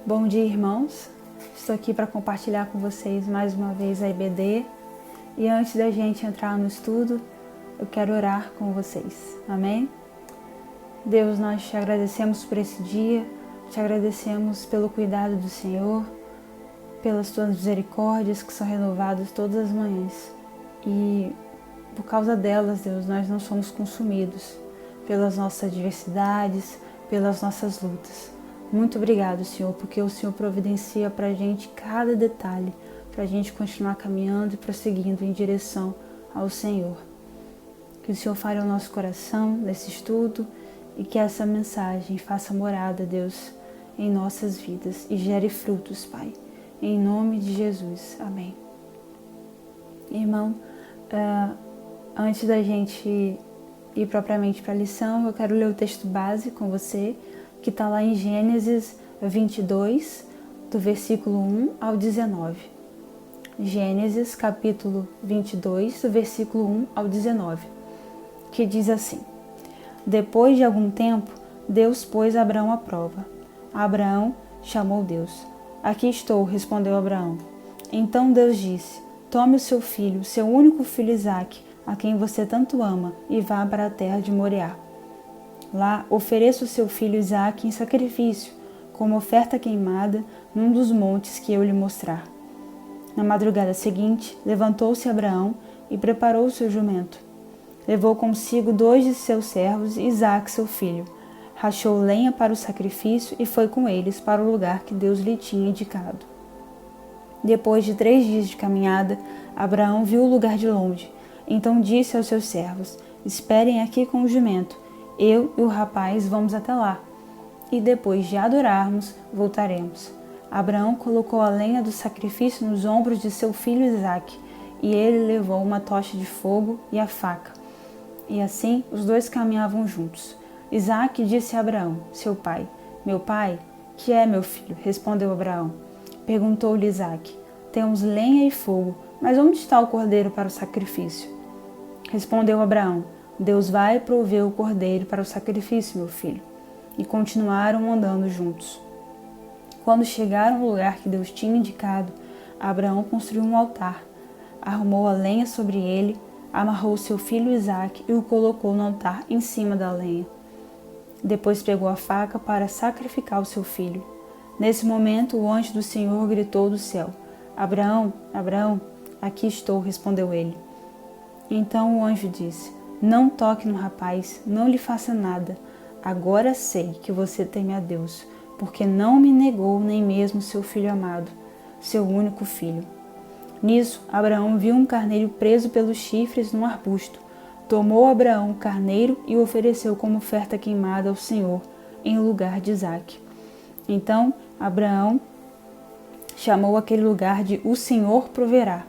Bom dia, irmãos. Estou aqui para compartilhar com vocês mais uma vez a EBD. E antes da gente entrar no estudo, eu quero orar com vocês. Amém? Deus, nós te agradecemos por esse dia, te agradecemos pelo cuidado do Senhor, pelas tuas misericórdias que são renovadas todas as manhãs. E por causa delas, Deus, nós não somos consumidos pelas nossas adversidades, pelas nossas lutas. Muito obrigado, Senhor, porque o Senhor providencia para a gente cada detalhe, para a gente continuar caminhando e prosseguindo em direção ao Senhor. Que o Senhor fale ao nosso coração nesse estudo e que essa mensagem faça morada, Deus, em nossas vidas e gere frutos, Pai. Em nome de Jesus. Amém. Irmão, antes da gente ir propriamente para a lição, eu quero ler o texto base com você, que está lá em Gênesis 22, do versículo 1 ao 19. Gênesis, capítulo 22, do versículo 1 ao 19, que diz assim: Depois de algum tempo, Deus pôs Abraão à prova. Abraão chamou Deus. Aqui estou, respondeu Abraão. Então Deus disse: Tome o seu filho, seu único filho Isaque, a quem você tanto ama, e vá para a terra de Moriá. Lá, ofereça o seu filho Isaque em sacrifício, como oferta queimada, num dos montes que eu lhe mostrar. Na madrugada seguinte, levantou-se Abraão e preparou o seu jumento. Levou consigo 2 de seus servos e Isaque, seu filho. Rachou lenha para o sacrifício e foi com eles para o lugar que Deus lhe tinha indicado. Depois de 3 dias de caminhada, Abraão viu o lugar de longe. Então disse aos seus servos: Esperem aqui com o jumento. Eu e o rapaz vamos até lá, e depois de adorarmos, voltaremos. Abraão colocou a lenha do sacrifício nos ombros de seu filho Isaque, e ele levou uma tocha de fogo e a faca. E assim os dois caminhavam juntos. Isaque disse a Abraão, seu pai: Meu pai? Que é, meu filho? Respondeu Abraão. Perguntou-lhe Isaque: Temos lenha e fogo, mas onde está o cordeiro para o sacrifício? Respondeu Abraão: Deus vai prover o cordeiro para o sacrifício, meu filho. E continuaram andando juntos. Quando chegaram ao lugar que Deus tinha indicado, Abraão construiu um altar, arrumou a lenha sobre ele, amarrou seu filho Isaque e o colocou no altar em cima da lenha. Depois pegou a faca para sacrificar o seu filho. Nesse momento, o anjo do Senhor gritou do céu: Abraão, Abraão, aqui estou, respondeu ele. Então o anjo disse: Não toque no rapaz, não lhe faça nada. Agora sei que você teme a Deus, porque não me negou nem mesmo seu filho amado, seu único filho. Nisso, Abraão viu um carneiro preso pelos chifres num arbusto. Tomou Abraão o carneiro e o ofereceu como oferta queimada ao Senhor, em lugar de Isaque. Então, Abraão chamou aquele lugar de O Senhor Proverá.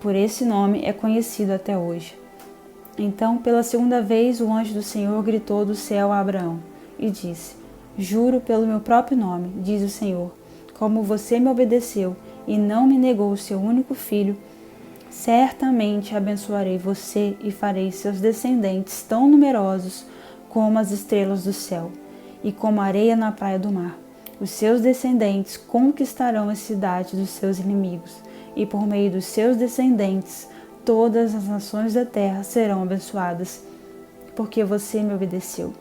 Por esse nome é conhecido até hoje. Então, pela segunda vez, o anjo do Senhor gritou do céu a Abraão e disse: Juro pelo meu próprio nome, diz o Senhor, como você me obedeceu e não me negou o seu único filho, certamente abençoarei você e farei seus descendentes tão numerosos como as estrelas do céu e como a areia na praia do mar. Os seus descendentes conquistarão a cidade dos seus inimigos, e por meio dos seus descendentes todas as nações da terra serão abençoadas, porque você me obedeceu.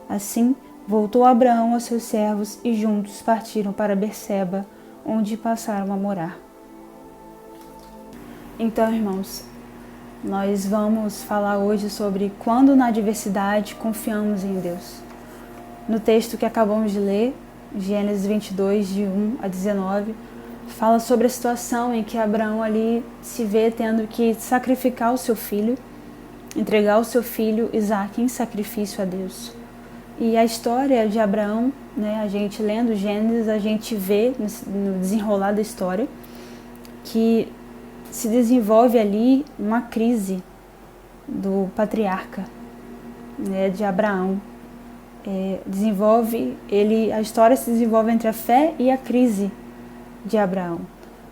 Assim, voltou Abraão aos seus servos e juntos partiram para Berseba, onde passaram a morar. Então, irmãos, nós vamos falar hoje sobre quando na adversidade confiamos em Deus. No texto que acabamos de ler, Gênesis 22, de 1 a 19, fala sobre a situação em que Abraão ali se vê tendo que sacrificar o seu filho, entregar o seu filho Isaque em sacrifício a Deus. E a história de Abraão, a gente lendo Gênesis, a gente vê no desenrolar da história que se desenvolve ali uma crise do patriarca, de Abraão. A história se desenvolve entre a fé e a crise de Abraão,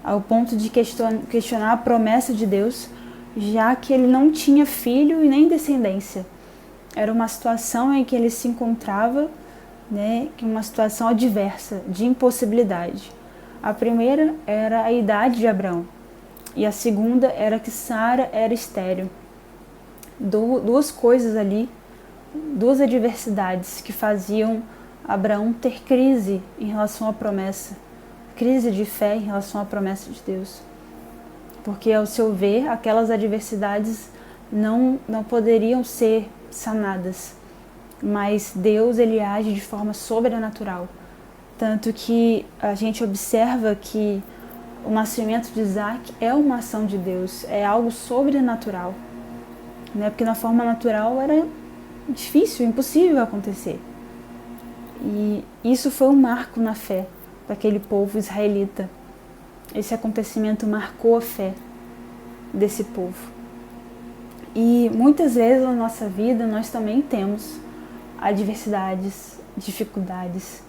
ao ponto de questionar a promessa de Deus, já que ele não tinha filho e nem descendência. Era uma situação em que ele se encontrava né, que uma situação adversa, de impossibilidade. A primeira era a idade de Abraão e a segunda era que Sara era estéril. Duas coisas ali, duas adversidades que faziam Abraão ter crise em relação à promessa, crise de fé em relação à promessa de Deus. Porque, ao seu ver, aquelas adversidades não poderiam ser sanadas, mas Deus, ele age de forma sobrenatural. Tanto que a gente observa que o nascimento de Isaac é uma ação de Deus, é algo sobrenatural, né? Porque na forma natural era difícil, impossível acontecer. E isso foi um marco na fé daquele povo israelita. Esse acontecimento marcou a fé desse povo. E muitas vezes na nossa vida nós também temos adversidades, dificuldades.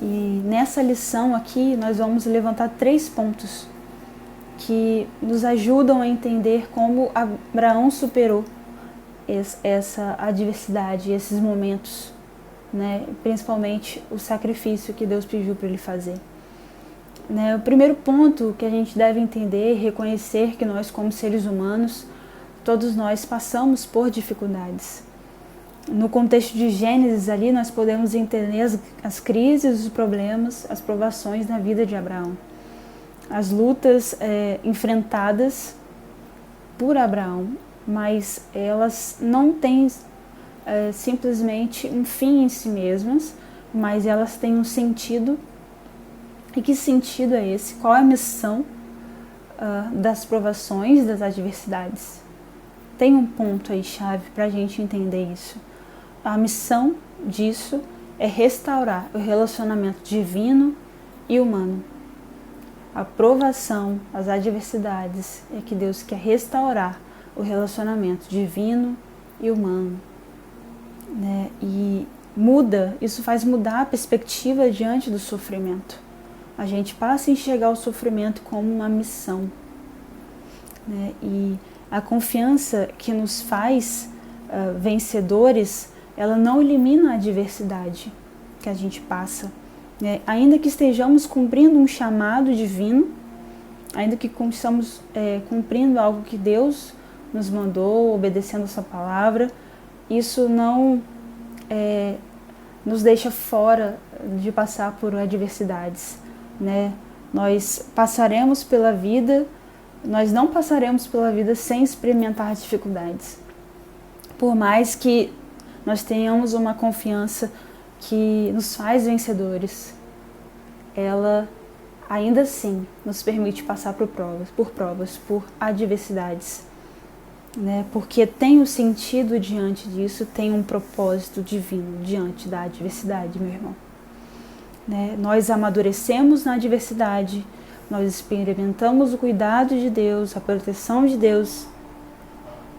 E nessa lição aqui nós vamos levantar 3 pontos que nos ajudam a entender como Abraão superou essa adversidade, esses momentos, né? Principalmente o sacrifício que Deus pediu para ele fazer. O primeiro ponto que a gente deve entender, reconhecer que nós, como seres humanos, todos nós passamos por dificuldades. No contexto de Gênesis ali, nós podemos entender as crises, os problemas, as provações na vida de Abraão. As lutas enfrentadas por Abraão, mas elas não têm simplesmente um fim em si mesmas, mas elas têm um sentido. E que sentido é esse? Qual é a missão das provações, das adversidades? Tem um ponto aí chave para a gente entender isso. A missão disso é restaurar o relacionamento divino e humano. A provação, as adversidades, é que Deus quer restaurar o relacionamento divino e humano, né? E isso faz mudar a perspectiva diante do sofrimento. A gente passa a enxergar o sofrimento como uma missão, né? E a confiança que nos faz vencedores, ela não elimina a adversidade que a gente passa, né? Ainda que estejamos cumprindo um chamado divino, ainda que estamos cumprindo algo que Deus nos mandou, obedecendo a sua palavra, isso não nos deixa fora de passar por adversidades, né? Nós passaremos pela vida, nós não passaremos pela vida sem experimentar dificuldades. Por mais que nós tenhamos uma confiança que nos faz vencedores, ela ainda assim nos permite passar por provas, por adversidades, né? Porque tem um sentido diante disso, tem um propósito divino diante da adversidade, meu irmão. Né? Nós amadurecemos na adversidade, nós experimentamos o cuidado de Deus, a proteção de Deus,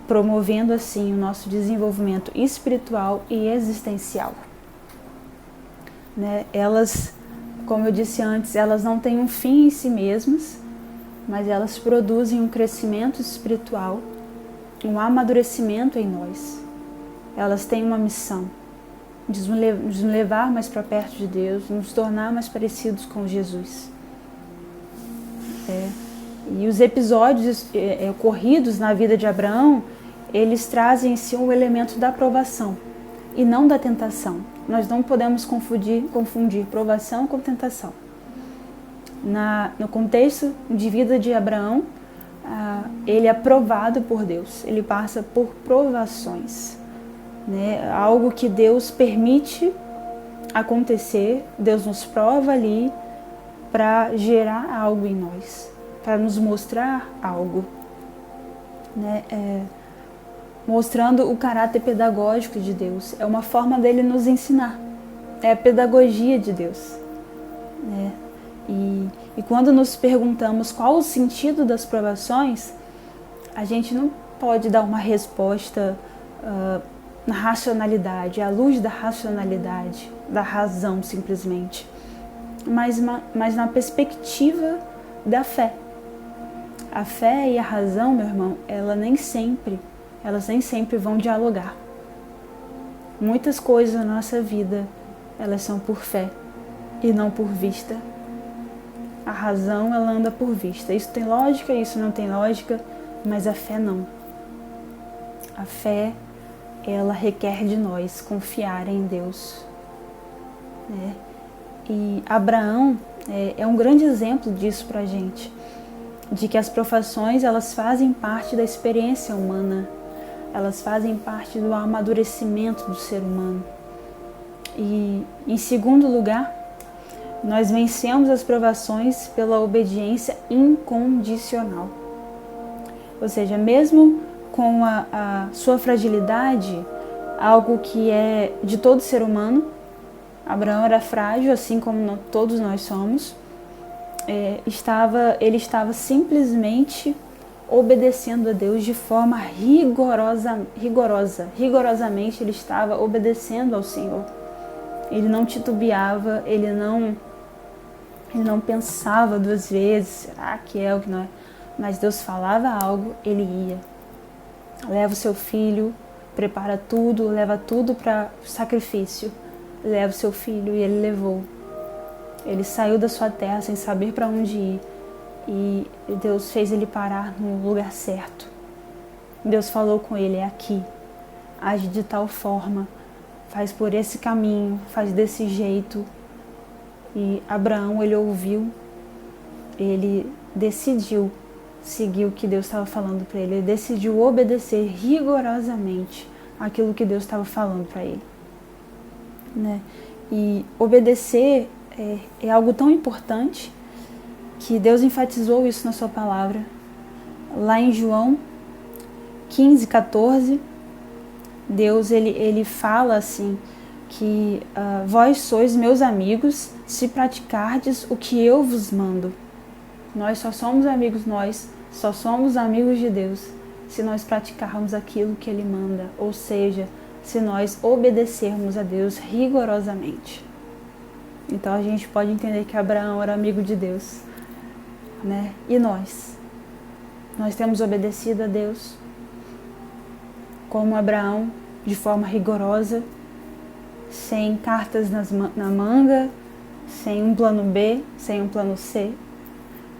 promovendo assim o nosso desenvolvimento espiritual e existencial. Né? Elas, como eu disse antes, elas não têm um fim em si mesmas, mas elas produzem um crescimento espiritual, um amadurecimento em nós. Elas têm uma missão de nos levar mais para perto de Deus, nos tornar mais parecidos com Jesus. E os episódios ocorridos na vida de Abraão, eles trazem em si um elemento da provação e não da tentação. Nós não podemos confundir provação com tentação. No contexto de vida de Abraão, ele é provado por Deus, ele passa por provações, né? Algo que Deus permite acontecer, Deus nos prova ali para gerar algo em nós, para nos mostrar algo, né? Mostrando o caráter pedagógico de Deus. É uma forma dele nos ensinar, é a pedagogia de Deus, né? E quando nos perguntamos qual o sentido das provações, a gente não pode dar uma resposta na racionalidade, à luz da racionalidade, da razão simplesmente, mas na perspectiva da fé. A fé e a razão, meu irmão, elas nem sempre vão dialogar. Muitas coisas na nossa vida elas são por fé e não por vista. A razão, ela anda por vista. Isso tem lógica, isso não tem lógica, mas a fé não. A fé, ela requer de nós confiar em Deus, né? E Abraão é um grande exemplo disso pra gente, de que as provações, elas fazem parte da experiência humana, elas fazem parte do amadurecimento do ser humano. E, em segundo lugar, nós vencemos as provações pela obediência incondicional. Ou seja, mesmo com a sua fragilidade, algo que é de todo ser humano, Abraão era frágil, assim como todos nós somos, ele estava simplesmente obedecendo a Deus de forma rigorosamente ele estava obedecendo ao Senhor. Ele não titubeava, ele não pensava duas vezes, será que é o que não é? Mas Deus falava algo, ele ia. Leva o seu filho, prepara tudo, leva tudo para sacrifício. Leva o seu filho, e ele levou. Ele saiu da sua terra sem saber para onde ir. E Deus fez ele parar no lugar certo. Deus falou com ele, é aqui. Age de tal forma. Faz por esse caminho, faz desse jeito. E Abraão, ele ouviu, ele decidiu seguir o que Deus estava falando para ele. Ele decidiu obedecer rigorosamente aquilo que Deus estava falando para ele, né? E obedecer é algo tão importante que Deus enfatizou isso na sua palavra. Lá em João 15:14, Deus ele fala assim, que vós sois meus amigos se praticardes o que eu vos mando. Nós só somos amigos, nós só somos amigos de Deus se nós praticarmos aquilo que Ele manda, ou seja, se nós obedecermos a Deus rigorosamente. Então a gente pode entender que Abraão era amigo de Deus, né? E nós? Nós temos obedecido a Deus como Abraão, de forma rigorosa, sem cartas na manga, sem um plano B, sem um plano C.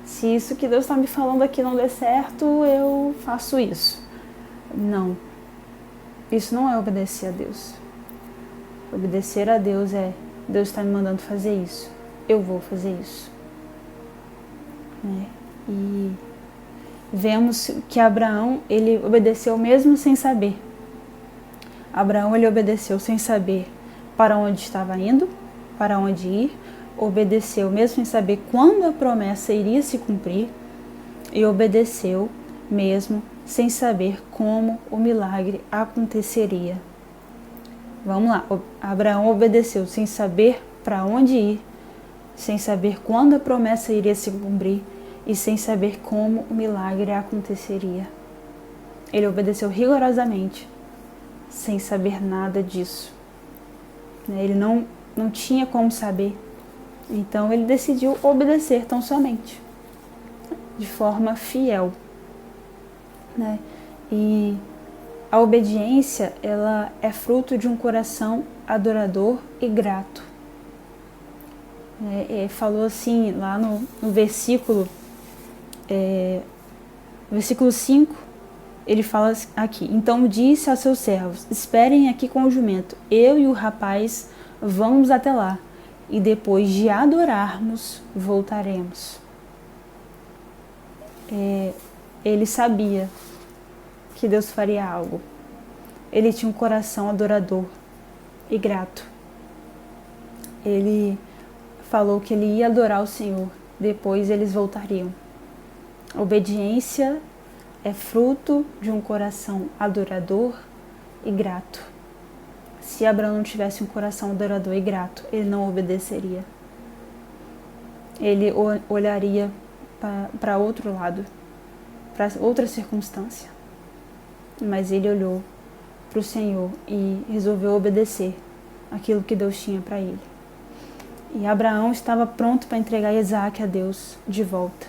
Se isso que Deus está me falando aqui não der certo, eu faço isso. Não. Isso não é obedecer a Deus. Obedecer a Deus é, Deus está me mandando fazer isso, eu vou fazer isso. E vemos que Abraão, ele obedeceu mesmo sem saber. Abraão, ele obedeceu sem saber para onde estava indo, para onde ir, obedeceu mesmo sem saber quando a promessa iria se cumprir, e obedeceu mesmo sem saber como o milagre aconteceria. Vamos lá, Abraão obedeceu sem saber para onde ir, sem saber quando a promessa iria se cumprir e sem saber como o milagre aconteceria. Ele obedeceu rigorosamente, sem saber nada disso. Ele não tinha como saber. Então ele decidiu obedecer tão somente, de forma fiel, né? E a obediência, ela é fruto de um coração adorador e grato. Falou assim lá no versículo 5, ele fala aqui: então disse aos seus servos, esperem aqui com o jumento, eu e o rapaz vamos até lá, e depois de adorarmos, voltaremos. Ele sabia que Deus faria algo. Ele tinha um coração adorador e grato. Ele falou que ele ia adorar o Senhor, depois eles voltariam. A obediência é fruto de um coração adorador e grato. Se Abraão não tivesse um coração adorador e grato, ele não obedeceria. Ele olharia para outro lado, para outra circunstância. Mas ele olhou para o Senhor e resolveu obedecer aquilo que Deus tinha para ele. E Abraão estava pronto para entregar Isaac a Deus de volta,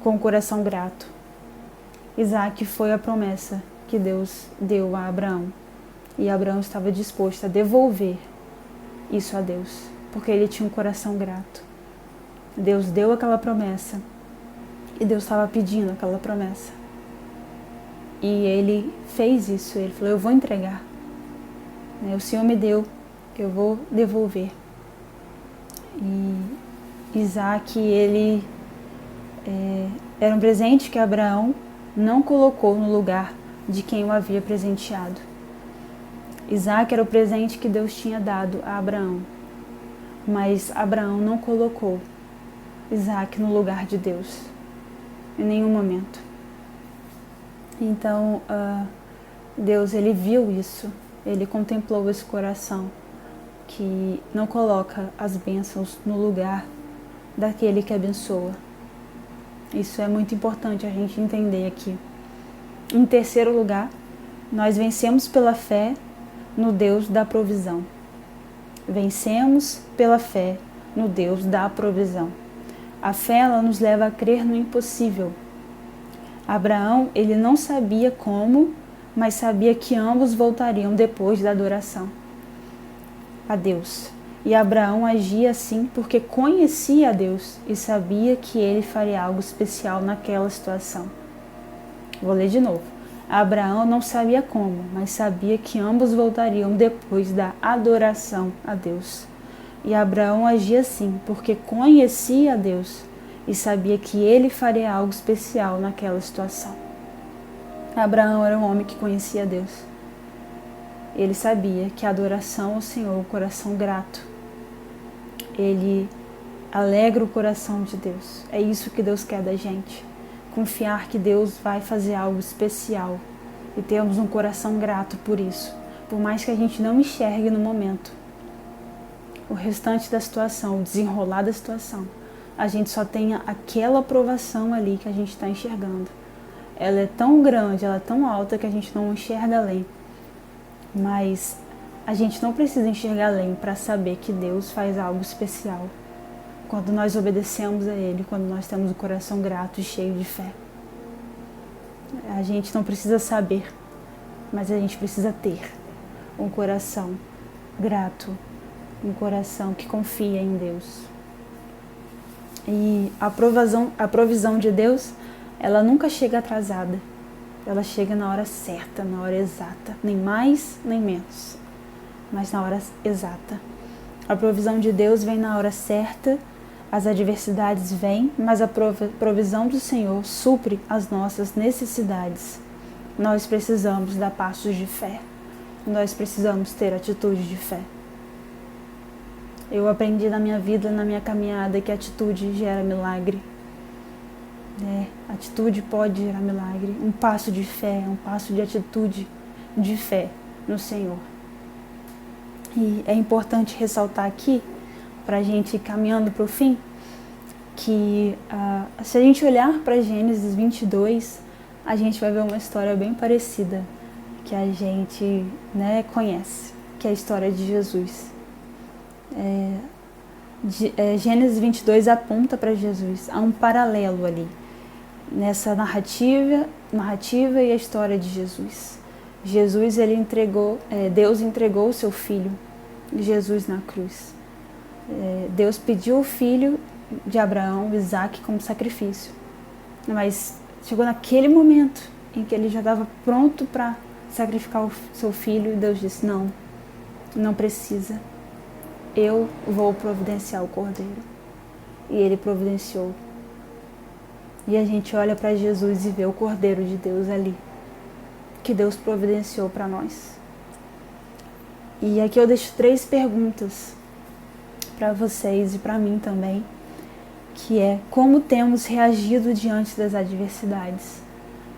com o coração grato. Isaac foi a promessa que Deus deu a Abraão. E Abraão estava disposto a devolver isso a Deus, porque ele tinha um coração grato. Deus deu aquela promessa e Deus estava pedindo aquela promessa. E ele fez isso, ele falou, eu vou entregar. O Senhor me deu, eu vou devolver. E Isaac, ele era um presente que Abraão não colocou no lugar de quem o havia presenteado. Isaac era o presente que Deus tinha dado a Abraão, mas Abraão não colocou Isaac no lugar de Deus, em nenhum momento. Então, Deus, ele viu isso, ele contemplou esse coração que não coloca as bênçãos no lugar daquele que abençoa. Isso é muito importante a gente entender aqui. Em terceiro lugar, nós vencemos pela fé no Deus da provisão. Vencemos pela fé no Deus da provisão. A fé, ela nos leva a crer no impossível. Abraão, ele não sabia como, mas sabia que ambos voltariam depois da adoração a Deus. E Abraão agia assim porque conhecia a Deus e sabia que ele faria algo especial naquela situação. Vou ler de novo. Abraão não sabia como, mas sabia que ambos voltariam depois da adoração a Deus. E Abraão agia assim porque conhecia a Deus e sabia que ele faria algo especial naquela situação. Abraão era um homem que conhecia a Deus. Ele sabia que a adoração ao Senhor, o coração grato, ele alegra o coração de Deus. É isso que Deus quer da gente. Confiar que Deus vai fazer algo especial e termos um coração grato por isso. Por mais que a gente não enxergue no momento o restante da situação, o desenrolar da situação, a gente só tenha aquela aprovação ali que a gente está enxergando. Ela é tão grande, ela é tão alta que a gente não enxerga além. Mas a gente não precisa enxergar além para saber que Deus faz algo especial quando nós obedecemos a Ele, quando nós temos o coração grato e cheio de fé. A gente não precisa saber, mas a gente precisa ter um coração grato, um coração que confia em Deus. E a provisão de Deus, ela nunca chega atrasada. Ela chega na hora certa, na hora exata, nem mais nem menos, mas na hora exata. A provisão de Deus vem na hora certa, as adversidades vêm, mas a provisão do Senhor supre as nossas necessidades. Nós precisamos dar passos de fé, nós precisamos ter atitude de fé. Eu aprendi na minha vida, na minha caminhada, que atitude gera milagre. Atitude pode gerar milagre. Um passo de fé, um passo de atitude de fé no Senhor. E é importante ressaltar aqui, para a gente ir caminhando para o fim, que se a gente olhar para Gênesis 22, a gente vai ver uma história bem parecida, que a gente conhece, que é a história de Jesus. Gênesis 22 aponta para Jesus, há um paralelo ali, nessa narrativa e a história de Jesus. Jesus, Deus entregou o seu filho, Jesus na cruz. Deus pediu o filho de Abraão, Isaac, como sacrifício. Mas chegou naquele momento em que ele já estava pronto para sacrificar o seu filho e Deus disse, não precisa. Eu vou providenciar o cordeiro. E ele providenciou. E a gente olha para Jesus e vê o cordeiro de Deus ali, que Deus providenciou para nós. E aqui eu deixo 3 perguntas para vocês e para mim também, que é: como temos reagido diante das adversidades?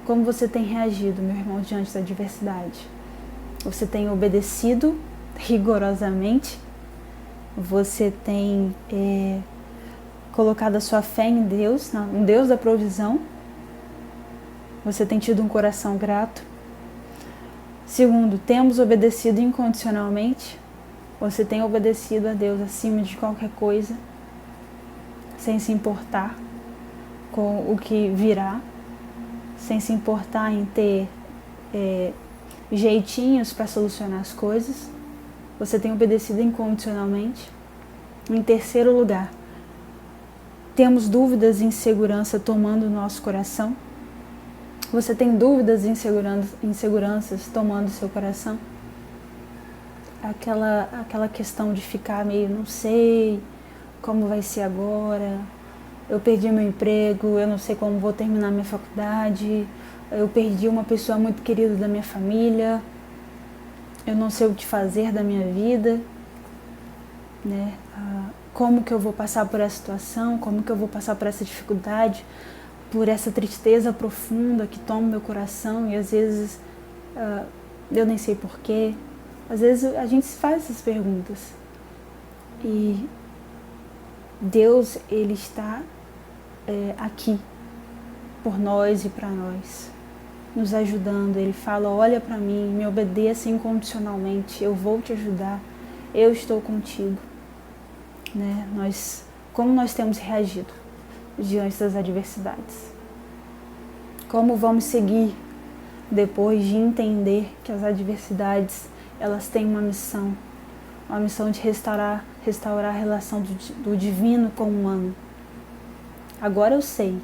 Como você tem reagido, meu irmão, diante da adversidade? Você tem obedecido rigorosamente? Você tem colocado a sua fé em Deus, no Deus da provisão? Você tem tido um coração grato? Segundo, temos obedecido incondicionalmente? Você tem obedecido a Deus acima de qualquer coisa, sem se importar com o que virá, sem se importar em ter jeitinhos para solucionar as coisas? Você tem obedecido incondicionalmente? Em terceiro lugar, temos dúvidas e insegurança tomando o nosso coração? Você tem dúvidas e inseguranças tomando o seu coração? Aquela questão de ficar meio, não sei como vai ser agora, eu perdi meu emprego, eu não sei como vou terminar minha faculdade, eu perdi uma pessoa muito querida da minha família, eu não sei o que fazer da minha vida, né? Como que eu vou passar por essa situação, como que eu vou passar por essa dificuldade, por essa tristeza profunda que toma meu coração e às vezes eu nem sei porquê. Às vezes a gente se faz essas perguntas e Deus, Ele está aqui por nós e para nós, nos ajudando. Ele fala, olha para mim, me obedeça incondicionalmente, eu vou te ajudar, eu estou contigo. Né? Como nós temos reagido diante das adversidades? Como vamos seguir depois de entender que as adversidades elas têm uma missão de restaurar a relação do divino com o humano? Agora eu sei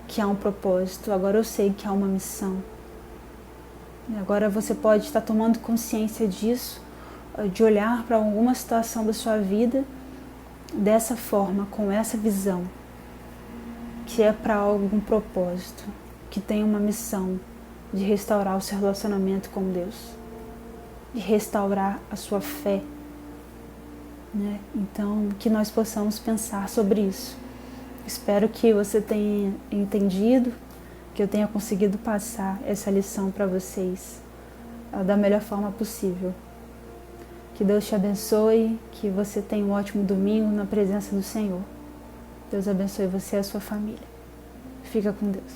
que há um propósito, agora eu sei que há uma missão. Agora você pode estar tomando consciência disso, de olhar para alguma situação da sua vida dessa forma, com essa visão, que é para algum propósito, que tem uma missão de restaurar o seu relacionamento com Deus, de restaurar a sua fé, né? Então, que nós possamos pensar sobre isso. Espero que você tenha entendido, que eu tenha conseguido passar essa lição para vocês da melhor forma possível. Que Deus te abençoe, que você tenha um ótimo domingo na presença do Senhor. Deus abençoe você e a sua família. Fica com Deus.